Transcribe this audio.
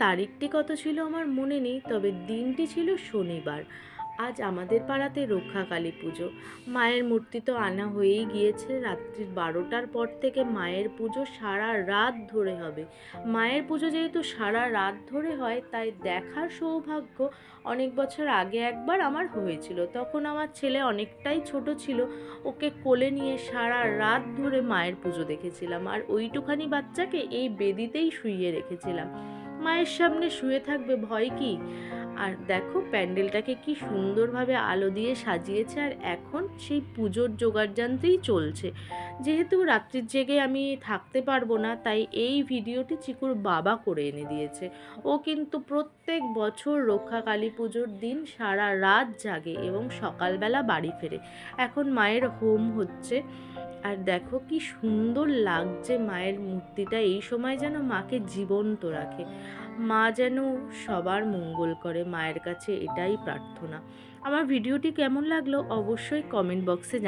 তারিখটি কত ছিল আমার মনে নেই, তবে দিনটি ছিল শনিবার। আজ আমাদের পাড়াতে রক্ষাকালী পুজো। মায়ের মূর্তি তো আনা হয়েই গিয়েছে। রাত্রির 12টার পর থেকে মায়ের পুজো সারা রাত ধরে হবে। মায়ের পুজো যেহেতু সারা রাত ধরে হয়, তাই দেখার সৌভাগ্য অনেক বছর আগে একবার আমার হয়েছিল। তখন আমার ছেলে অনেকটাই ছোট ছিল, ওকে কোলে নিয়ে সারা রাত ধরে মায়ের পুজো দেখেছিলাম। আর ওইটুখানি বাচ্চাকে এই বেদিতেই শুইয়ে রেখেছিলাম। মায়ের সামনে শুয়ে থাকবে, ভয় কি? আর দেখো প্যান্ডেলটাকে কি সুন্দরভাবে আলো দিয়ে সাজিয়েছে, আর এখন সেই পুজোর জোগাড়যন্ত্রেই চলছে। যেহেতু রাত্রির জেগে আমি থাকতে পারবো না, তাই এই ভিডিওটি চিকুর বাবা করে এনে দিয়েছে। ও কিন্তু প্রত্যেক বছর রক্ষা কালী পুজোর দিন সারা রাত জাগে এবং সকালবেলা বাড়ি ফেরে। এখন মায়ের হোম হচ্ছে। আর দেখো কি সুন্দর লাগছে মায়ের মূর্তিটা, এই সময় যেন মাকে জীবন্ত রাখে। মা যেন সবার মঙ্গল করে, মায়ের কাছে এটাই প্রার্থনা। আমার ভিডিওটি কেমন লাগলো অবশ্যই কমেন্ট বক্সে